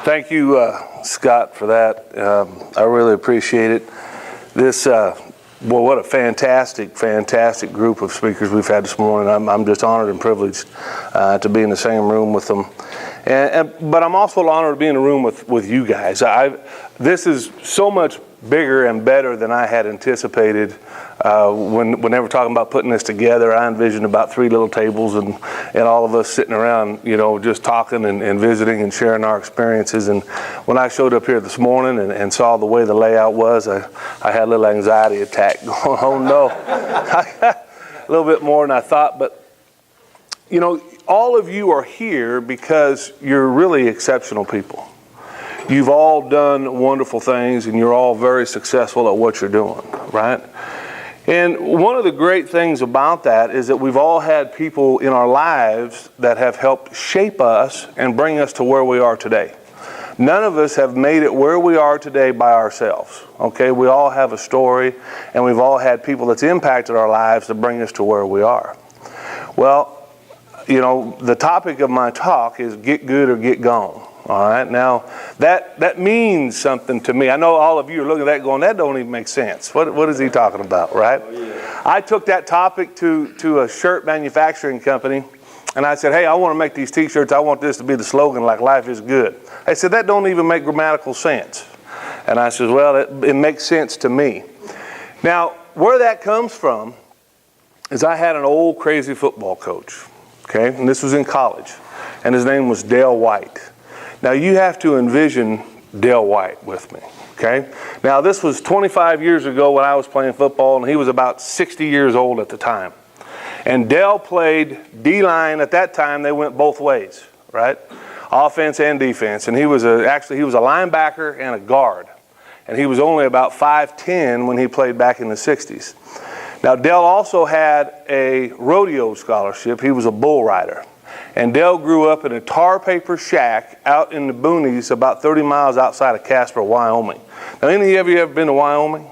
Thank you, Scott, for that. I really appreciate it. This, well, what a fantastic group of speakers we've had this morning. I'm just honored and privileged to be in the same room with them. But I'm also honored to be in a room with you guys. This is so much bigger and better than I had anticipated. When they were talking about putting this together, I envisioned about 3 little tables and all of us sitting around, you know, just talking and visiting and sharing our experiences. And when I showed up here this morning and saw the way the layout was, I had a little anxiety attack going, oh no. I got a little bit more than I thought, but you know, all of you are here because you're really exceptional people. You've all done wonderful things and you're all very successful at what you're doing, right? And one of the great things about that is that we've all had people in our lives that have helped shape us and bring us to where we are today. None of us have made it where we are today by ourselves, okay? We all have a story and we've all had people that's impacted our lives to bring us to where we are. Well, you know, the topic of my talk is get good or get gone. All right, now that means something to me. I know all of you are looking at that going, that don't even make sense. What is he talking about, right? Oh, yeah. I took that topic to a shirt manufacturing company, and I said, hey, I want to make these t-shirts. I want this to be the slogan, like life is good. They said, that don't even make grammatical sense. And I said, well, it makes sense to me. Now, where that comes from is I had an old crazy football coach, okay? And this was in college, and his name was Dale White. Now you have to envision Dale White with me, okay? Now this was 25 years ago when I was playing football, and he was about 60 years old at the time. And Dale played D-line. At that time, they went both ways, right? Offense and defense. And he was actually a linebacker and a guard. And he was only about 5'10" when he played back in the 60s. Now Dale also had a rodeo scholarship. He was a bull rider. And Dale grew up in a tar paper shack out in the boonies about 30 miles outside of Casper, Wyoming. Now, any of you ever been to Wyoming?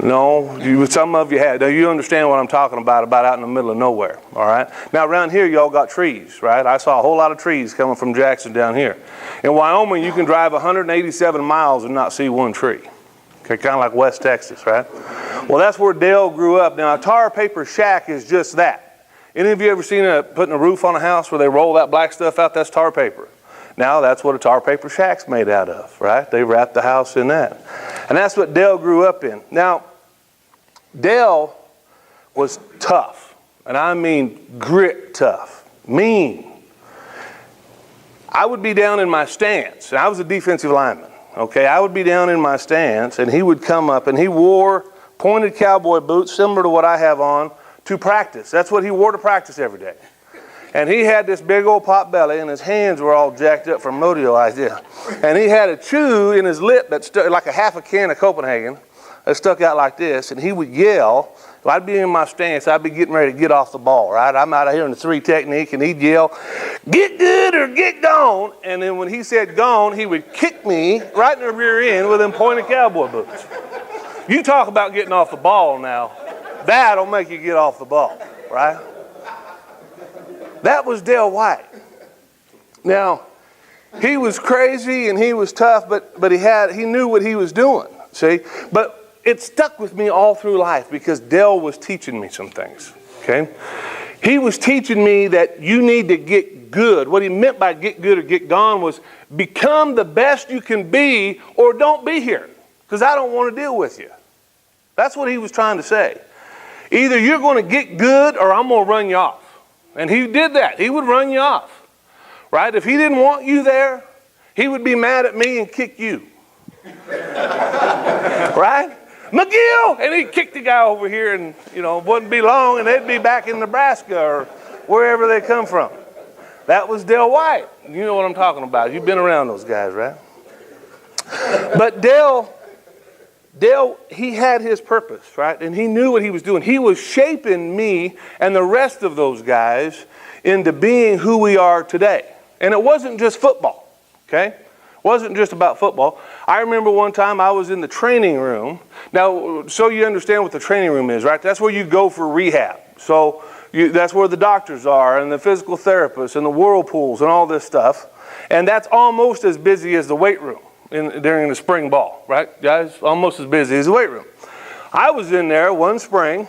No? Some of you had. Now, you understand what I'm talking about out in the middle of nowhere, all right? Now, around here, y'all got trees, right? I saw a whole lot of trees coming from Jackson down here. In Wyoming, you can drive 187 miles and not see one tree. Okay, kind of like West Texas, right? Well, that's where Dale grew up. Now, a tar paper shack is just that. Any of you ever seen putting a roof on a house where they roll that black stuff out? That's tar paper. Now that's what a tar paper shack's made out of, right? They wrapped the house in that. And that's what Dale grew up in. Now, Dale was tough, and I mean grit tough, mean. I would be down in my stance, and I was a defensive lineman, okay? I would be down in my stance, and he would come up, and he wore pointed cowboy boots similar to what I have on, to practice. That's what he wore to practice every day. And he had this big old pot belly, and his hands were all jacked up from rodeo idea. And he had a chew in his lip that stuck like a half a can of Copenhagen that stuck out like this, and he would yell. I'd be in my stance, I'd be getting ready to get off the ball, right? I'm out of here in the 3 technique, and he'd yell, get good or get gone. And then when he said gone, he would kick me right in the rear end with them pointed cowboy boots. You talk about getting off the ball now. That'll make you get off the ball, right? That was Dale White. Now, he was crazy and he was tough, but he knew what he was doing, see? But it stuck with me all through life because Dale was teaching me some things, okay? He was teaching me that you need to get good. What he meant by get good or get gone was become the best you can be or don't be here because I don't want to deal with you. That's what he was trying to say. Either you're going to get good or I'm going to run you off. And he did that. He would run you off, right? If he didn't want you there, he would be mad at me and kick you. Right? McGill! And he'd kick the guy over here and, you know, wouldn't be long and they'd be back in Nebraska or wherever they come from. That was Dale White. You know what I'm talking about. You've been around those guys, right? But Dale, he had his purpose, right? And he knew what he was doing. He was shaping me and the rest of those guys into being who we are today. And it wasn't just football, okay? It wasn't just about football. I remember one time I was in the training room. Now, so you understand what the training room is, right? That's where you go for rehab. So that's where the doctors are and the physical therapists and the whirlpools and all this stuff. And that's almost as busy as the weight room during the spring ball, right, guys? Almost as busy as the weight room. I was in there one spring.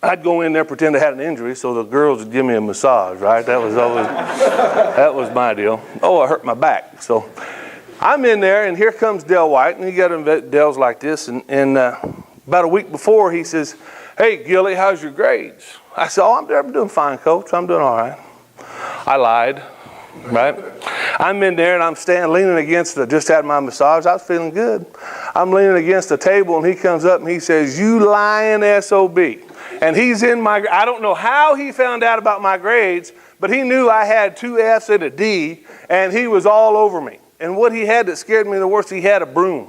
I'd go in there, pretend I had an injury, so the girls would give me a massage, right? That was always, that was my deal. Oh, I hurt my back. So I'm in there, and here comes Dale White, and he got Dale's like this, and about a week before, he says, "Hey, Gilly, how's your grades?" I said, "Oh, I'm doing fine, Coach. I'm doing all right." I lied, right? I'm in there, and I'm standing leaning against just had my massage. I was feeling good. I'm leaning against the table, and he comes up, and he says, "You lying SOB." And he's in I don't know how he found out about my grades, but he knew I had 2 F's and a D, and he was all over me. And what he had that scared me the worst, he had a broom.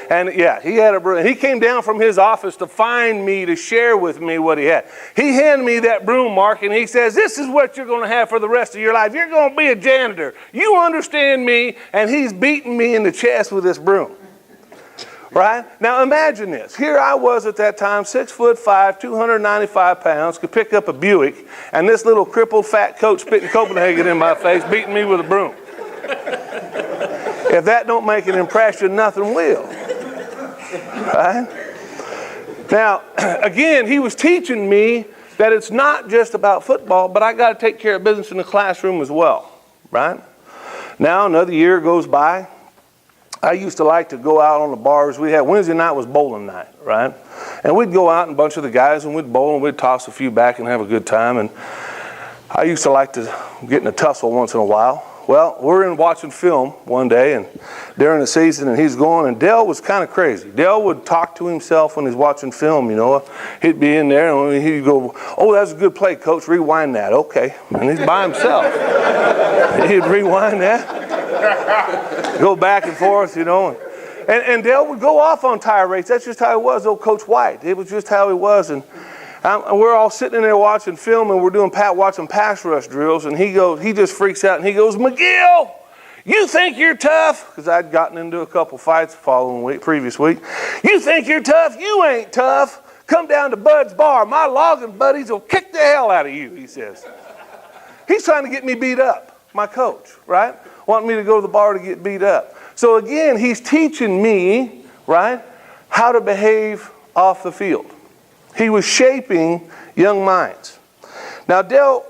And yeah, he had a broom. And he came down from his office to find me, to share with me what he had. He handed me that broom, Mark, and he says, "This is what you're going to have for the rest of your life. You're going to be a janitor. You understand me?" And he's beating me in the chest with this broom. Right? Now imagine this. Here I was at that time, 6'5", 295 pounds, could pick up a Buick, and this little crippled fat coach spitting Copenhagen in my face, beating me with a broom. If that don't make an impression, nothing will. Right? Now, again, he was teaching me that it's not just about football, but I got to take care of business in the classroom as well. Right? Now, another year goes by. I used to like to go out on the bars. We had Wednesday night was bowling night, right? And we'd go out and a bunch of the guys and we'd bowl and we'd toss a few back and have a good time. And I used to like to get in a tussle once in a while. Well, we're in watching film one day and during the season, and he's going, and Dale was kind of crazy. Dale would talk to himself when he's watching film, you know. He'd be in there and he'd go, "Oh, that's a good play, Coach. Rewind that." Okay. And he's by himself. He'd rewind that. Go back and forth, you know. And Dale would go off on tirades. That's just how he was, old Coach White. It was just how he was. And we're all sitting in there watching film, and we're watching pass rush drills, and he just freaks out, and he goes, "McGill, you think you're tough?" Because I'd gotten into a couple fights the previous week. "You think you're tough? You ain't tough. Come down to Bud's bar. My logging buddies will kick the hell out of you," he says. He's trying to get me beat up, my coach, right? Wanting me to go to the bar to get beat up. So again, he's teaching me, right, how to behave off the field. He was shaping young minds. Now, Dale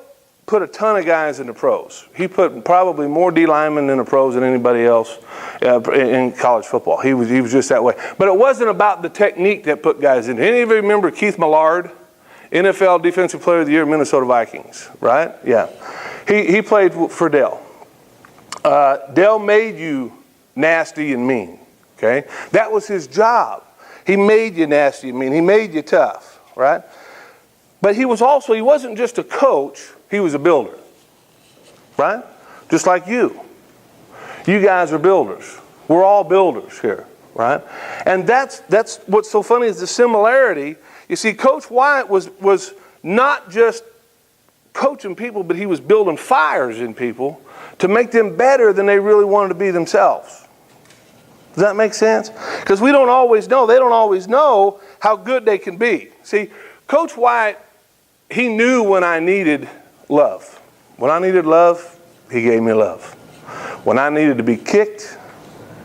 put a ton of guys in the pros. He put probably more D linemen in the pros than anybody else in college football. He was just that way. But it wasn't about the technique that put guys in. Any of you remember Keith Millard, NFL Defensive Player of the Year, Minnesota Vikings, right? Yeah. He played for Dale. Dale made you nasty and mean, okay? That was his job. He made you nasty and mean. He made you tough, right? But he wasn't just a coach, he was a builder, right? Just like you. You guys are builders. We're all builders here, right? And that's what's so funny is the similarity. You see, Coach White was not just coaching people, but he was building fires in people to make them better than they really wanted to be themselves. Does that make sense? Because they don't always know how good they can be. See, Coach White, he knew when I needed love. When I needed love, he gave me love. When I needed to be kicked,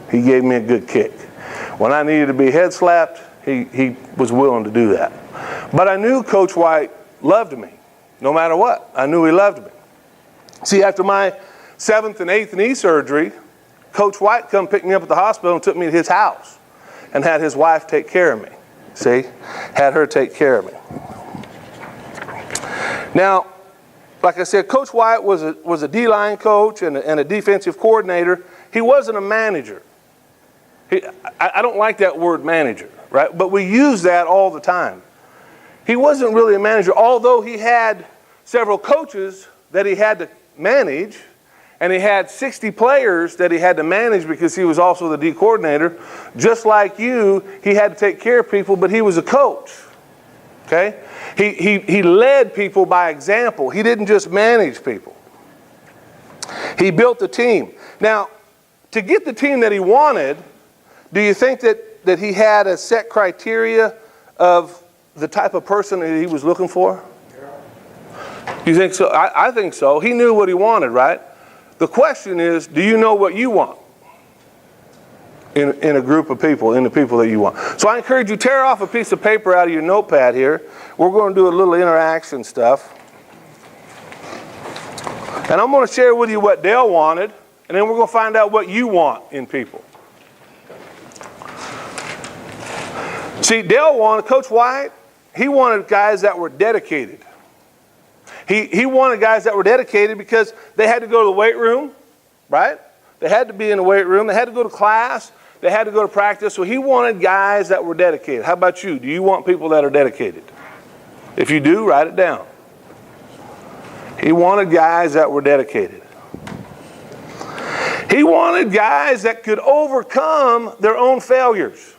he gave me a good kick. When I needed to be head slapped, he was willing to do that. But I knew Coach White loved me, no matter what. I knew he loved me. See, after my 7th and 8th knee surgery, Coach White come pick me up at the hospital and took me to his house and had his wife take care of me. See? Had her take care of me. Now, like I said, Coach White was a D-line coach and a defensive coordinator. He wasn't a manager. I don't like that word manager, right? But we use that all the time. He wasn't really a manager, although he had several coaches that he had to manage, and he had 60 players that he had to manage because he was also the D coordinator. Just like you, he had to take care of people, but he was a coach. Okay? He led people by example. He didn't just manage people. He built the team. Now, to get the team that he wanted, do you think that he had a set criteria of the type of person that he was looking for? You think so? I think so. He knew what he wanted, right? The question is, do you know what you want in a group of people, in the people that you want? So I encourage you, tear off a piece of paper out of your notepad here. We're going to do a little interaction stuff. And I'm going to share with you what Dale wanted, and then we're going to find out what you want in people. See, Dale wanted, Coach White, he wanted guys that were dedicated. He wanted guys that were dedicated because they had to go to the weight room, right? They had to be in the weight room. They had to go to class. They had to go to practice. So he wanted guys that were dedicated. How about you? Do you want people that are dedicated? If you do, write it down. He wanted guys that were dedicated. He wanted guys that could overcome their own failures.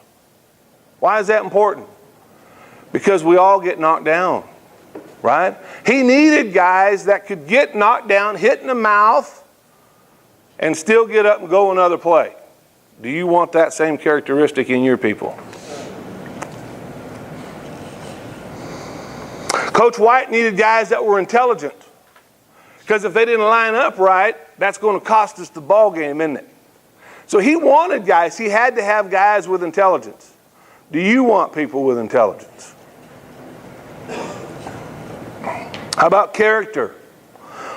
Why is that important? Because we all get knocked down, right? He needed guys that could get knocked down, hit in the mouth, and still get up and go another play. Do you want that same characteristic in your people? Coach White needed guys that were intelligent. Because if they didn't line up right, that's going to cost us the ball game, isn't it? So he wanted guys. He had to have guys with intelligence. Do you want people with intelligence? How about character?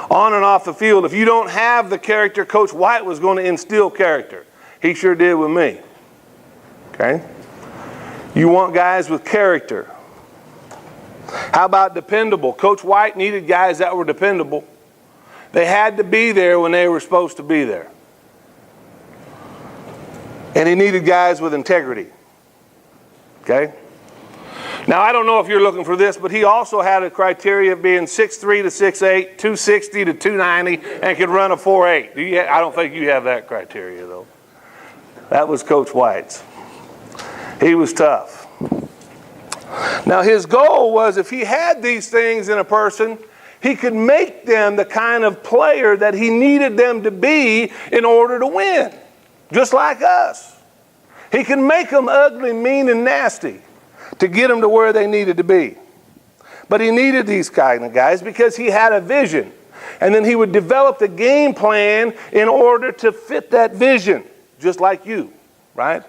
On and off the field. If you don't have the character, Coach White was going to instill character. He sure did with me. Okay? You want guys with character. How about dependable? Coach White needed guys that were dependable. They had to be there when they were supposed to be there. And he needed guys with integrity. Okay? Now, I don't know if you're looking for this, but he also had a criteria of being 6'3" to 6'8", 260 to 290, and could run a 4.8. I don't think you have that criteria, though. That was Coach White's. He was tough. Now, his goal was if he had these things in a person, he could make them the kind of player that he needed them to be in order to win, just like us. He could make them ugly, mean, and nasty to get them to where they needed to be. But he needed these kind of guys because he had a vision. And then he would develop the game plan in order to fit that vision, just like you, right?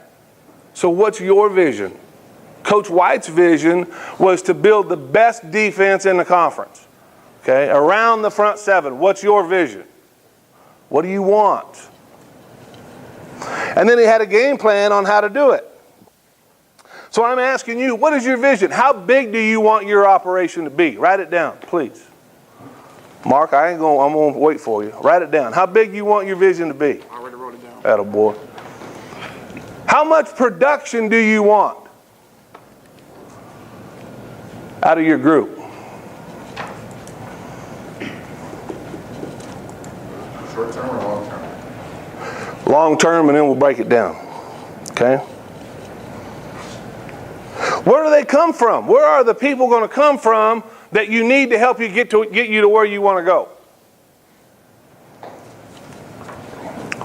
So what's your vision? Coach White's vision was to build the best defense in the conference. Okay, around the front seven. What's your vision? What do you want? And then he had a game plan on how to do it. So I'm asking you, what is your vision? How big do you want your operation to be? Write it down, please. Mark, I'm going to wait for you. Write it down. How big do you want your vision to be? I already wrote it down. Attaboy. How much production do you want out of your group? Short term or long term? Long term, and then we'll break it down. Okay? Where do they come from? Where are the people going to come from that you need to help you get you to where you want to go?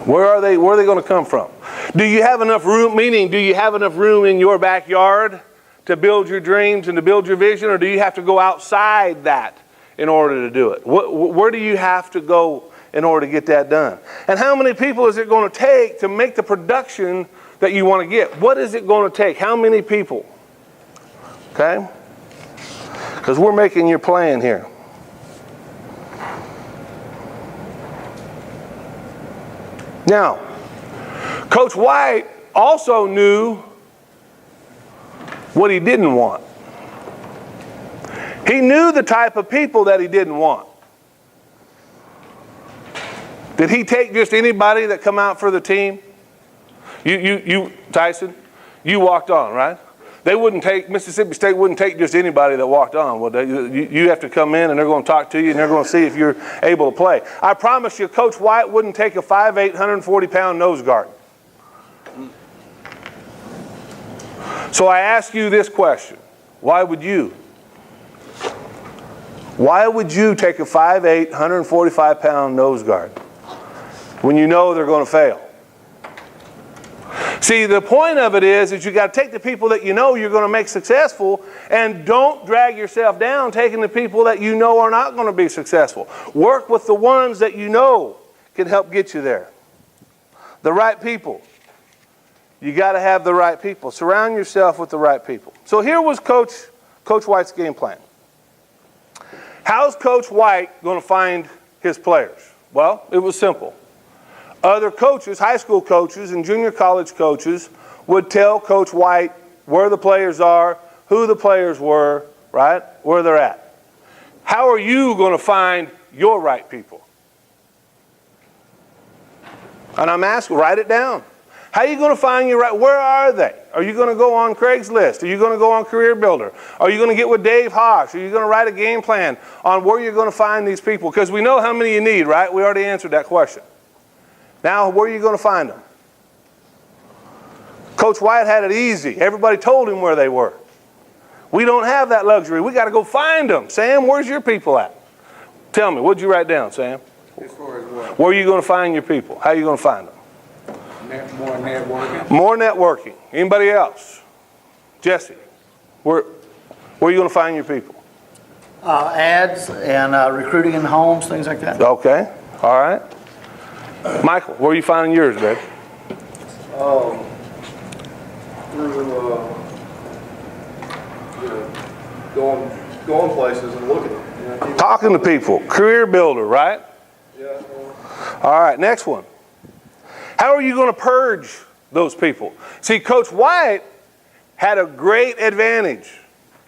Where are they going to come from? Do you have enough room, meaning do you have enough room in your backyard to build your dreams and to build your vision, or do you have to go outside that in order to do it? Where do you have to go in order to get that done? And how many people is it going to take to make the production that you want to get? What is it going to take? How many people? Okay? Because we're making your plan here. Now, Coach White also knew what he didn't want. He knew the type of people that he didn't want. Did he take just anybody that come out for the team? You Tyson, you walked on, right? They wouldn't take, Mississippi State wouldn't take just anybody that walked on. Well, you have to come in and they're going to talk to you and they're going to see if you're able to play. I promise you, Coach White wouldn't take a 5'8", 140-pound nose guard. So I ask you this question. Why would you? Why would you take a 5'8", 145-pound nose guard when you know they're going to fail? See, the point of it is you got to take the people that you know you're going to make successful, and don't drag yourself down taking the people that you know are not going to be successful. Work with the ones that you know can help get you there. The right people. You got to have the right people. Surround yourself with the right people. So here was Coach White's game plan. How's Coach White going to find his players? Well, it was simple. Other coaches, high school coaches and junior college coaches, would tell Coach White where the players are, who the players were, right, where they're at. How are you going to find your right people? And I'm asking, write it down. How are you going to find your right? Where are they? Are you going to go on Craigslist? Are you going to go on Career Builder? Are you going to get with Dave Hawks? Are you going to write a game plan on where you're going to find these people? Because we know how many you need, right? We already answered that question. Now, where are you going to find them? Coach White had it easy. Everybody told him where they were. We don't have that luxury. We got to go find them. Sam, where's your people at? Tell me, what'd you write down, Sam? As far as what? Where are you going to find your people? How are you going to find them? More networking. More networking. Anybody else? Jesse, where are you going to find your people? Ads and recruiting in homes, things like that. Okay. All right. Michael, where are you finding yours, babe? Through going places and looking. Talking to people. Career Builder, right? Yeah. All right, next one. How are you going to purge those people? See, Coach White had a great advantage.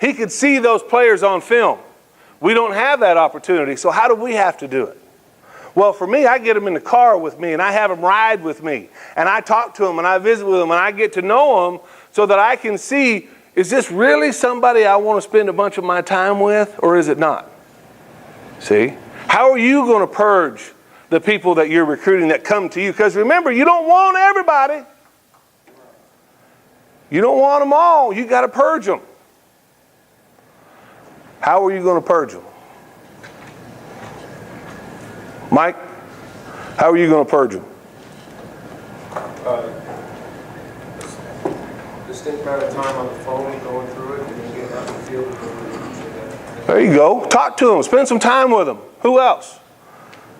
He could see those players on film. We don't have that opportunity, so how do we have to do it? Well, for me, I get them in the car with me, and I have them ride with me, and I talk to them, and I visit with them, and I get to know them so that I can see, is this really somebody I want to spend a bunch of my time with, or is it not? See? How are you going to purge the people that you're recruiting that come to you? Because remember, you don't want everybody. You don't want them all. You got to purge them. How are you going to purge them? Mike, how are you going to purge them? Distinct amount of time on the phone going through it and then getting out in the field. There you go. Talk to them. Spend some time with them. Who else?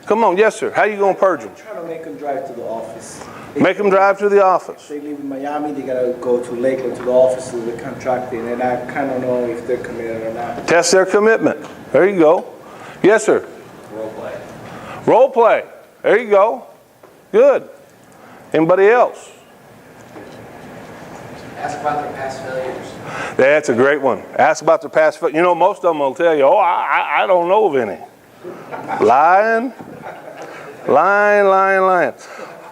Come on. Yes, sir. How are you going to purge them? Trying to make them drive to the office. Make them drive to the office. They live in Miami, they gotta go to Lakeland to the office of the contracting, and I kind of know if they're committed or not. Test their commitment. There you go. Yes, sir. Role play. Role play. There you go. Good. Anybody else? Ask about their past failures. That's a great one. Ask about their past. You know, most of them will tell you, oh, I don't know of any. Lying.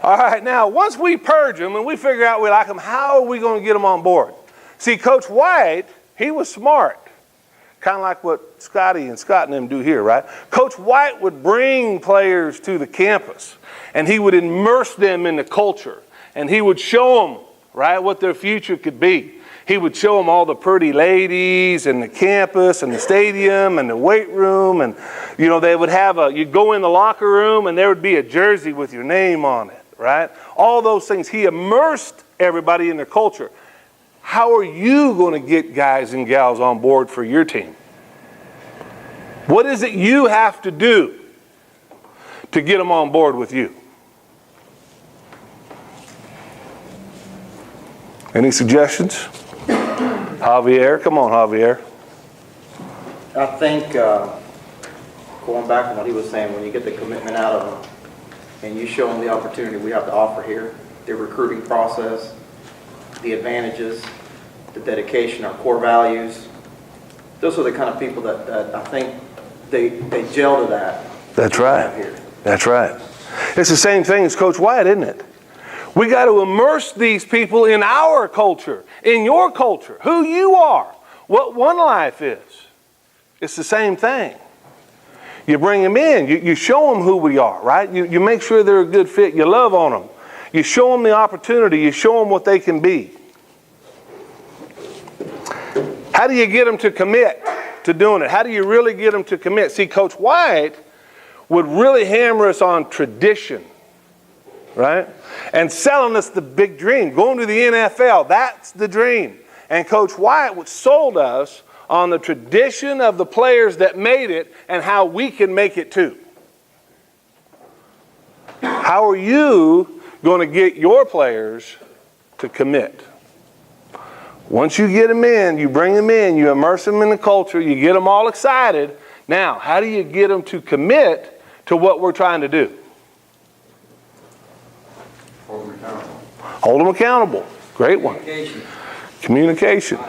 All right, now, once we purge them and we figure out we like them, how are we going to get them on board? See, Coach White, he was smart. Kind of like what Scotty and Scott and them do here, right? Coach White would bring players to the campus, and he would immerse them in the culture, and he would show them, right, what their future could be. He would show them all the pretty ladies and the campus and the stadium and the weight room, and, you know, they would have you'd go in the locker room and there would be a jersey with your name on it, right? All those things. He immersed everybody in their culture. How are you going to get guys and gals on board for your team? What is it you have to do to get them on board with you? Any suggestions? Javier, come on, Javier. I think, going back to what he was saying, when you get the commitment out of them and you show them the opportunity we have to offer here, the recruiting process, the advantages, the dedication, our core values, those are the kind of people that I think they gel to that. That's right. Here. That's right. It's the same thing as Coach White, isn't it? We got to immerse these people in our culture, in your culture, who you are, what One Life is. It's the same thing. You bring them in, you show them who we are, right? You make sure they're a good fit, you love on them. You show them the opportunity, you show them what they can be. How do you get them to commit to doing it? How do you really get them to commit? See, Coach White would really hammer us on tradition, right? And selling us the big dream, going to the NFL, that's the dream. And Coach White sold us on the tradition of the players that made it and how we can make it too. How are you going to get your players to commit? Once you get them in, you bring them in, you immerse them in the culture, you get them all excited. Now, how do you get them to commit to what we're trying to do? Hold them accountable. Hold them accountable. Great one. Communication.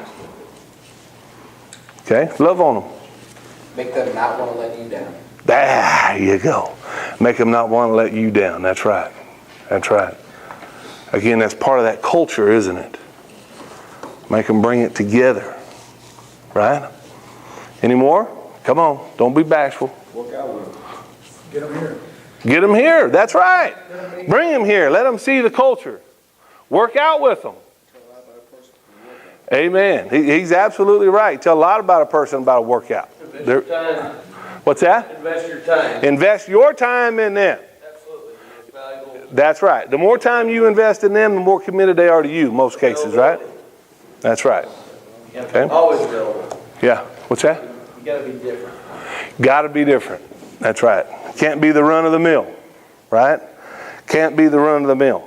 Okay, love on them. Make them not want to let you down. There you go. Make them not want to let you down. That's right. That's right. Again, that's part of that culture, isn't it? Make them bring it together. Right? Any more? Come on. Don't be bashful. Work out with them. Get them here. Get them here. That's right. Bring them here. Let them see the culture. Work out with them. Amen. He's absolutely right. Tell a lot about a person about a workout. Invest your time. What's that? Invest your time. Invest your time in them. Absolutely. It's valuable. That's right. The more time you invest in them, the more committed they are to you, most cases, right? That's right. Okay. Always available. Yeah. What's that? You got to be different. Got to be different. That's right. Can't be the run of the mill, right? Can't be the run of the mill.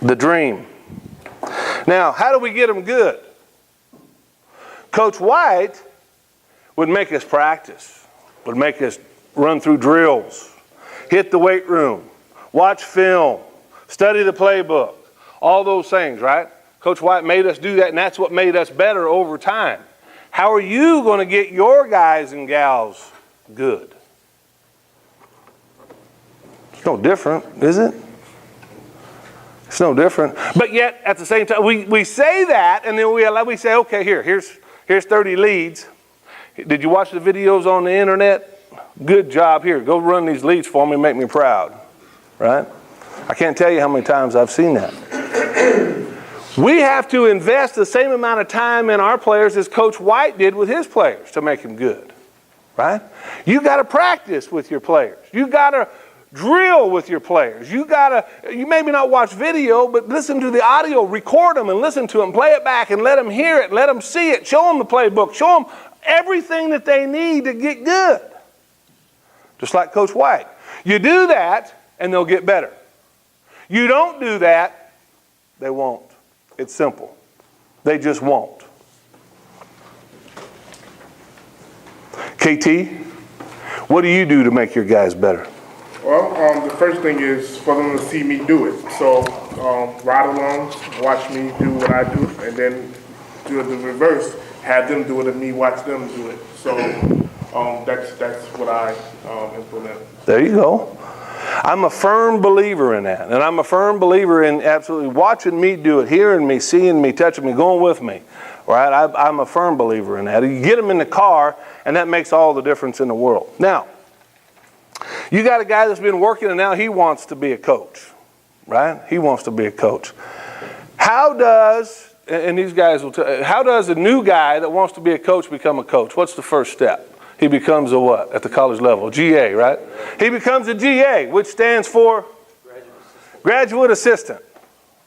The dream. Now, how do we get them good? Coach White would make us practice, would make us run through drills, hit the weight room, watch film, study the playbook, all those things, right? Coach White made us do that, and that's what made us better over time. How are you going to get your guys and gals good? It's no different, is it? It's no different. But yet, at the same time, we say that, and then we say, okay, here's 30 leads. Did you watch the videos on the internet? Good job. Here, go run these leads for me and make me proud. Right? I can't tell you how many times I've seen that. We have to invest the same amount of time in our players as Coach White did with his players to make them good. Right? You got to practice with your players. You got to drill with your players. You maybe not watch video, but listen to the audio, record them and listen to them, play it back and let them hear it, let them see it, show them the playbook, show them everything that they need to get good. Just like Coach White. You do that and they'll get better. You don't do that, they won't. It's simple. They just won't. KT, what do you do to make your guys better? Well, the first thing is for them to see me do it. So ride-alongs, watch me do what I do, and then do the reverse, have them do it and me watch them do it. So that's what I implement. There you go. I'm a firm believer in that, and I'm a firm believer in absolutely watching me do it, hearing me, seeing me, touching me, going with me. Right? I'm a firm believer in that. You get them in the car, and that makes all the difference in the world. Now, you got a guy that's been working and now he wants to be a coach, right? He wants to be a coach. How does, and these guys will tell, how does a new guy that wants to be a coach become a coach? What's the first step? He becomes a what at the college level? GA, right? He becomes a GA, which stands for graduate assistant,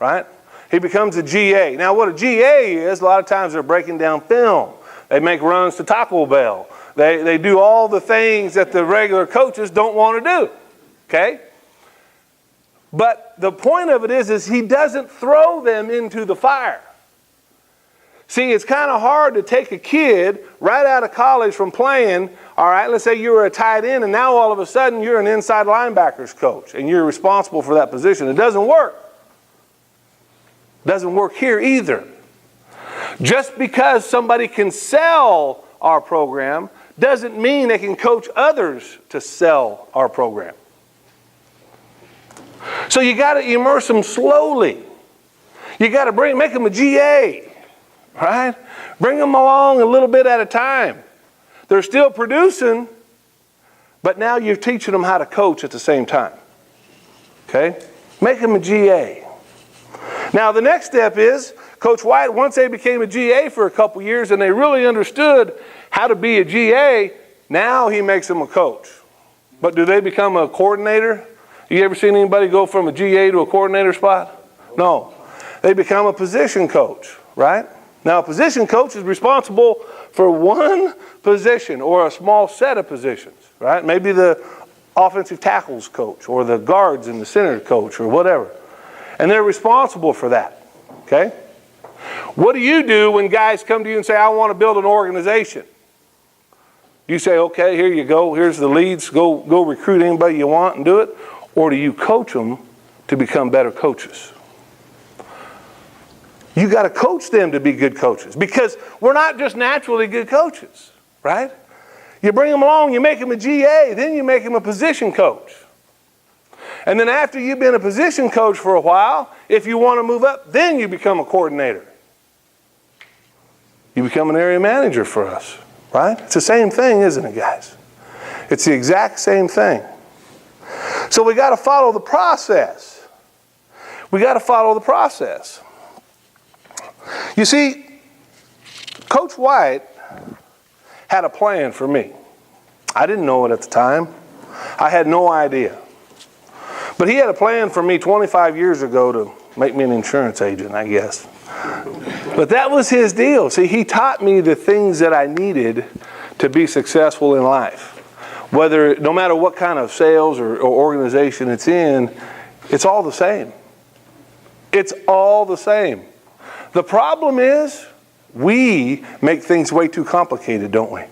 right? He becomes a GA. Now what a GA is, a lot of times they're breaking down film. They make runs to Taco Bell. They do all the things that the regular coaches don't want to do, okay? But the point of it is he doesn't throw them into the fire. See, it's kind of hard to take a kid right out of college from playing, all right, let's say you were a tight end and now all of a sudden you're an inside linebackers coach and you're responsible for that position. It doesn't work. It doesn't work here either. Just because somebody can sell our program doesn't mean they can coach others to sell our program. So you got to immerse them slowly. You got to make them a GA, right? Bring them along a little bit at a time. They're still producing, but now you're teaching them how to coach at the same time. Okay? Make them a GA. Now the next step is, Coach White, once they became a GA for a couple years and they really understood how to be a GA, now he makes them a coach. But do they become a coordinator? You ever seen anybody go from a GA to a coordinator spot? No. They become a position coach, right? Now a position coach is responsible for one position or a small set of positions, right? Maybe the offensive tackles coach or the guards and the center coach or whatever. And they're responsible for that, okay? What do you do when guys come to you and say, I want to build an organization? You say, okay, here you go. Here's the leads. Go recruit anybody you want and do it. Or do you coach them to become better coaches? You got to coach them to be good coaches, because we're not just naturally good coaches, right? You bring them along, you make them a GA, then you make them a position coach. And then after you've been a position coach for a while, if you want to move up, then you become a coordinator. You become an area manager for us, right? It's the same thing, isn't it, guys? It's the exact same thing. So we got to follow the process. We got to follow the process. You see, Coach White had a plan for me. I didn't know it at the time. I had no idea. But he had a plan for me 25 years ago to make me an insurance agent, I guess. But that was his deal. See, he taught me the things that I needed to be successful in life. Whether, no matter what kind of sales or organization it's in, it's all the same. It's all the same. The problem is, we make things way too complicated, don't we?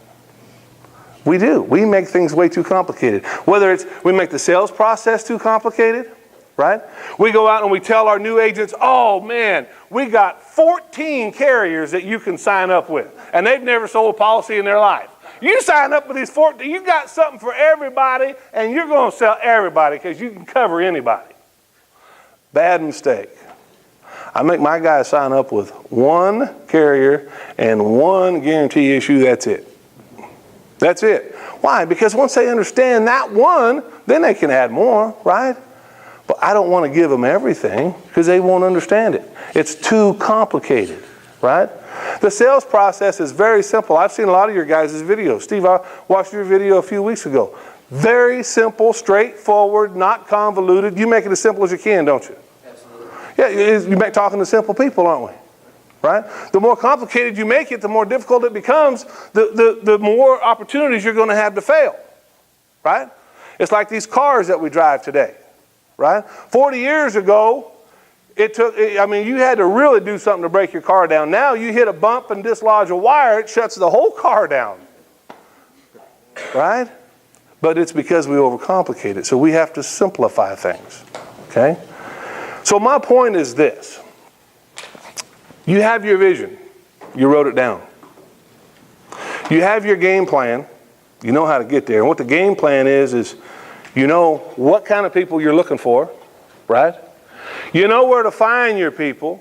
We do. We make things way too complicated. Whether it's we make the sales process too complicated, right? We go out and we tell our new agents, oh man, we got 14 carriers that you can sign up with. And they've never sold a policy in their life. You sign up with these 14, you got something for everybody, and you're going to sell everybody because you can cover anybody. Bad mistake. I make my guys sign up with one carrier and one guarantee issue, that's it. That's it. Why? Because once they understand that one, then they can add more, right? But I don't want to give them everything because they won't understand it. It's too complicated, right? The sales process is very simple. I've seen a lot of your guys' videos. Steve, I watched your video a few weeks ago. Very simple, straightforward, not convoluted. You make it as simple as you can, don't you? Absolutely. Yeah, you make talking to simple people, aren't we? Right? The more complicated you make it, the more difficult it becomes, the more opportunities you're going to have to fail. Right? It's like these cars that we drive today. Right? 40 years ago, you had to really do something to break your car down. Now you hit a bump and dislodge a wire, it shuts the whole car down. Right? But it's because we overcomplicate it. So we have to simplify things. Okay? So my point is this. You have your vision. You wrote it down. You have your game plan. You know how to get there. And what the game plan is you know what kind of people you're looking for, right? You know where to find your people.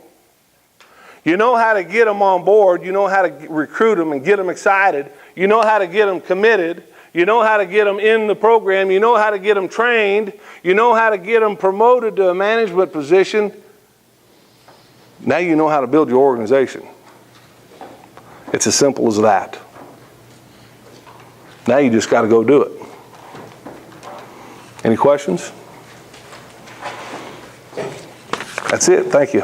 You know how to get them on board. You know how to recruit them and get them excited. You know how to get them committed. You know how to get them in the program. You know how to get them trained. You know how to get them promoted to a management position. Now you know how to build your organization. It's as simple as that. Now you just got to go do it. Any questions? That's it. Thank you.